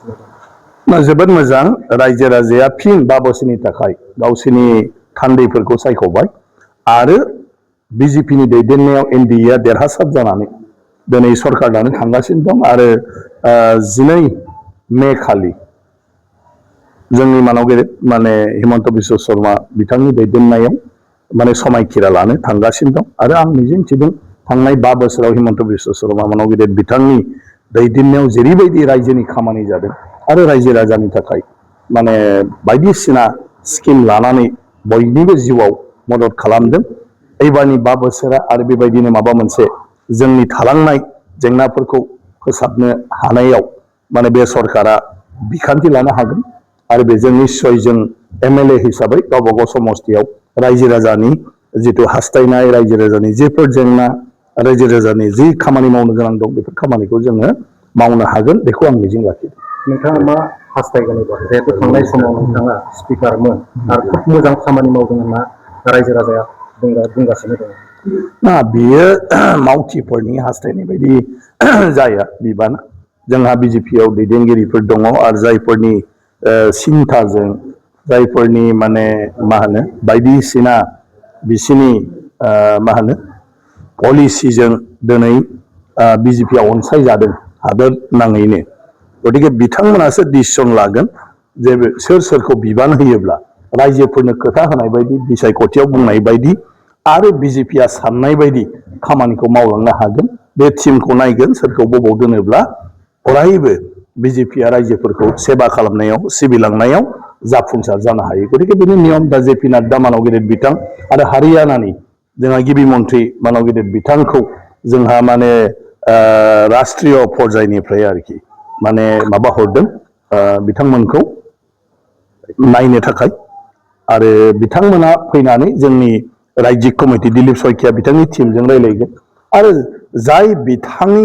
जोबोद मोजां रायजो राजाया फिन 5 बोसोरनि थाखाय गावसोरनि थान्दैफोरखौ सायख'बाय आरो बिजेपिनि दैदेननायाव एनडिएआ देरहासार जानानै दिनै सरकार दानो थांगासिनो दं आरो 12 मे खालि जोंनि मानाव गेदेर माने हिमन्त बिश्व शर्मा बिथांनि दैदेननायाव माने समायखिरा लानो थांगासिनो दं आरो आं मिजिंथिदों थांनाय 5 बोसोराव हिमन्त बिश्व शर्मा मानाव गेदेर बिथांनि दैदेननायाव जेरैबायदि रायजोनि खामानि जादों आरो रायजो राजानि थाखाय माने बायदिसिना स्किम लानानै बयनिबो जिउआव मदद खालामदों एबारनि 5 बोसोरा आरो बेबायदिनो माबा मोनसे जोंनि थालांनाय जेंनाफोरखौ फोसाबनो हानायाव माने बे सरकारा बिखान्थि लानो हागोन आरो बेजों निश्चय जों एमएलए हिसाबै गावबा गाव समस्थियाव रायजो राजानि जितु हास्थायनाय रायजो राजानि जेफोर जेंना रायजो राजानि जि खामानि मावनो गोनां दं बेफोर खामानिखौ जोङो मावनो हागोन बेखौ आं मिजिं लाखिदों। नोंथाङा मा हास्थायगोन जिहेतु थांनाय समाव नोंथाङा स्पिकारमोन आरो खोब मोजां खामानि मावदों होनना रायजो राजाया बुंगासिनो दं। ना बियो मावथिफोरनि हास्थायनाय बायदि जाया बिबाना जोंहा बिजेपियाव दैदेनगिरिफोर दङ आरो जायफोरनि सिन्थाजों जायफोरनि माने मा होनो बायदिसिना बिसिनि मा होनो पलिसिजों दिनै बिजेपिया अनसायजादों हादोर नाङैनो गतिके बिथांमोनासो डिसिसन लागोन जे सोर सोरखौ बिबान होयोब्ला रायजोफोरनो खोथा होनाय बायदि बिसायख'थियाव बुंनाय बायदि आरो बिजेपिया साननाय बायदि खामानिखौ मावलांनो हागोन बे टिमखौ नायगोन सोरखौ बबाव दोनोब्ला अरायबो बिजेपिया रायजोफोरखौ सेबा खालामनायाव सिबिलांनायाव जाफुंसार जानो हायो गतिके बेनि नियम दा जेपि नाड्डा मानाव गेदेर बिथां आरो हारियानानि जोंहा गिबि मन्थ्रि मानाव गेदेर बिथांखौ जोंहा माने राष्ट्रीय पर्यायनिफ्राय आरोखि माने माबा हरदों बिथांमोनखौ नायनो थाखाय आरो बिथांमोना फैनानै जोंनि रायजिक कमिटि दिलीप सयकिया बिथांनि टिमजों रायलायगोन आरो जाय बिथांनि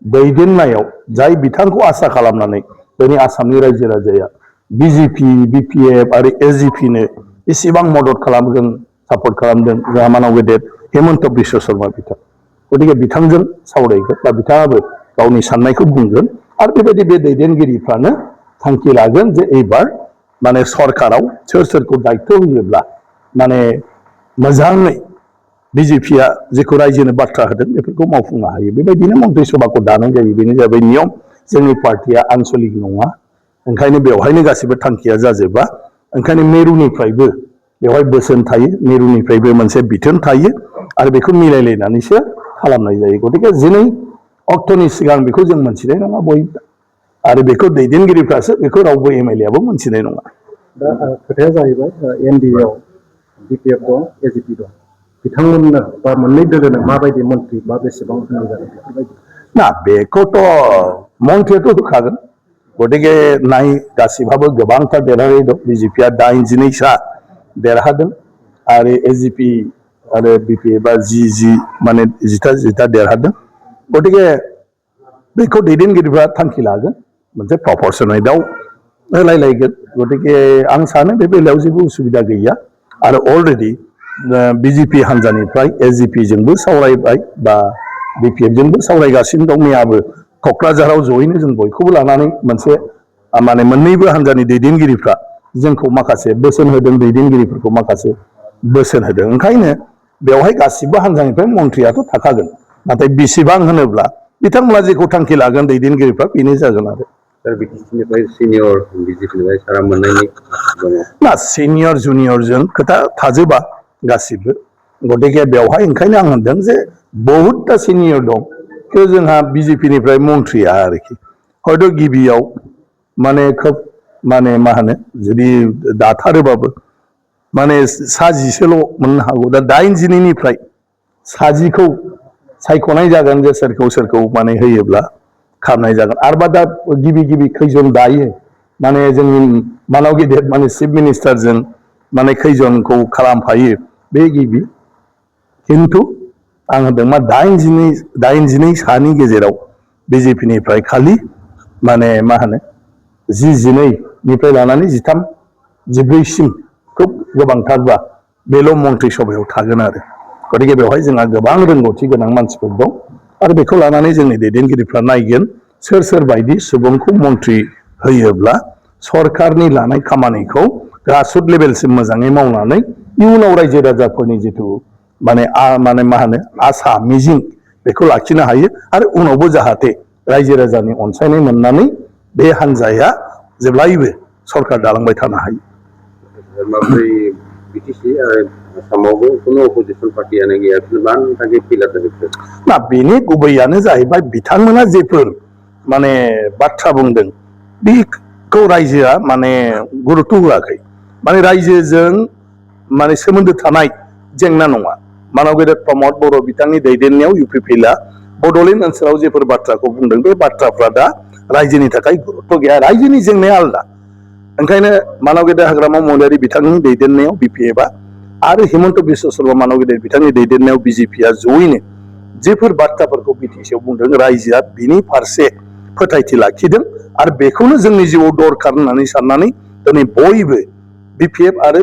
दैदेननायाव जाय बिथांखौ आसा खालामनानै दिनै आसामनि रायजो राजाया बिजेपि बिपिएफ आरो एसजिपिनो एसेबां मदद खालामगोन सापर्ट खालामदों जोंहा मानाव गेदेर हिमन्त बिश्व शर्मा बिथां गतिके बिथांजों सावरायगोन बा बिथाङाबो गावनि साननायखौ बुंगोन आरो बेबायदि बे दैदेनगिरिफ्रानो थांखि लागोन जे एबार माने सरकाराव सोर सोरखौ दायित्व होयोब्ला माने मोजाङै बिजेपिया जेखौ रायजोनो बाथ्रा होदों बेफोरखौ मावफुंनो हायो बेबायदिनो मन्त्रि सभाखौ दानाय जायो बेनो जाबाय नियम जोंनि पार्टिया आनसलिक नङा ओंखायनो बेवहायनो गासिबो थांखिया जाजोबा ओंखायनो मिरुनिफ्रायबो बेवहाय बोसोन थायो मिरुनिफ्रायबो मोनसे बिथोन थायो आरो बेखौ मिलायलायनानैसो खालामनाय जायो गतिके 12 अक्ट'नि सिगां बेखौ जों मोनथिनाय नङा बयबो आरो बेखौ दैदेनगिरिफ्रासो बेखौ रावबो एमएलएआबो मोनथिनाय नङा। दा खोथाया जाहैबाय एनडिएआव बिपिएफ दं एजिपि दं बिथांमोननो बा मोननै दोलोनो माबायदि मन्त्रि बा बेसेबां होनाय जादों बेफोरबायदि ना बेखौथ' मन्थ्रियाथ' होखागोन गतिके नाय गासिबहाबो गोबांथार देरहानाय दं बिजेपिया 82सा देरहादों आरो एजिपि आरो बिपिएफआ जि माने जिथा देरहादों गतिके बेखौ दैदेनगिरिफ्रा थांखि लागोन मोनसे प्रपर्शनेटआव होलायलायगोन गतिके आं सानो बे बेलायाव जेबो उसुबिदा गैया आरो अलरेडि बिजेपि हान्जानिफ्राय एसजिपिजोंबो सावरायबाय बा बिपिएफजोंबो सावरायगासिनो दं मैयाबो क'क्राझाराव जयैनो जों बयखौबो लानानै मोनसे माने मोननैबो हान्जानि दैदेनगिरिफ्रा जोंखौ माखासे बोसोन होदों दैदेनगिरिफोरखौ माखासे बोसोन होदों ओंखायनो बेवहाय गासिबो हान्जानिफ्राय मन्थ्रियाथ' थाखागोन नाथाय बेसेबां होनोब्ला बिथांमोना जेखौ थांखि लागोन दैदेनगिरिफ्रा बेनो जागोन आरो सिनियर बिजेपिनिफ्राय सारा मोननायनि दङ ना सिनियर जुनियरजों खोथा थाजोबा गासिबो गतिके बेवहाय ओंखायनो आं होनदों जे बहुतथा सिनियर दं कि जोंहा बिजेपिनिफ्राय मन्थ्रिया आरोखि हयथ' गिबियाव माने खोब माने मा होनो जुदि दाथारोबाबो माने 10 मोननो हागौ दा 82निफ्राय 10खौ सायख'नाय जागोन जे सोरखौ माने होयोब्ला खालामनाय जागोन आरोबा दा गिबि खैजन दायो माने जोंनि मानाव गेदेर माने चिफ मिनिस्टारजों माने खैजनखौ खालामफायो बे गिबि खिन्थु आं होनदों मा 82 सानि गेजेराव बिजेपिनिफ्राय खालि माने मा होनो 12निफ्राय लानानै 13, 14सिम खोब गोबांथारबा बेल' मन्त्रि सभायाव थागोन आरो गतिके बेवहाय जोंहा गोबां रोंगौथि गोनां मानसिफोर दं आरो बेखौ लानानै जोंनि दैदेनगिरिफ्रा नायगोन सोर बायदि सुबुंखौ मन्त्रि होयोब्ला सरकारनि लानाय खामानिखौ ग्रासरुट लेभेलसिम मोजाङै मावनानै इयुनाव रायजो राजाफोरनि जिथु माने मा होनो आसा मिजिं बेखौ लाखिनो हायो आरो उनावबो जाहाथे रायजो राजानि अनसायनाय मोननानै बे हान्जाया जेब्लायबो सरकार दालांबाय थानो हायो। माब्रै बिटिसि आरो आसामावबो कुनु अपोजिसन पार्टियानो गैया मानो थाखाय फैला बेफोर ना बेनि गुबैयानो जाहैबाय बिथांमोना जेफोर माने बाथ्रा बुंदों बेखौ रायजोआ माने गुरुत्व होआखै माने रायजोजों माने सोमोन्दो थानाय जेंना नङा। मानव गेदेर प्रमद बर' बिथांनि दैदेननायाव इउपिपिएलआ बड'लेण्ड ओनसोलाव जेफोर बाथ्राखौ बुंदों बे बाथ्राफ्रा दा रायजोनि थाखाय गुरुत्व गैया। रायजोनि जेंनाया आलादा। ओंखायनो मानव गेदेर हाग्रामा महिलारि बिथांनि दैदेननायाव बिपिएफआ आरो हिमन्त बिश्व शर्मा मानव गेदेर बिथांनि दैदेननायाव बिजेपिआ जयैनो जेफोर बाथ्राफोरखौ बिटिसिआव बुंदों रायजोआ बिनि फारसे फोथायथि लाखिदों आरो बेखौनो जोंनि जिउआव दरखार होननानै साननानै दिनै बयबो बिपिएफ आरो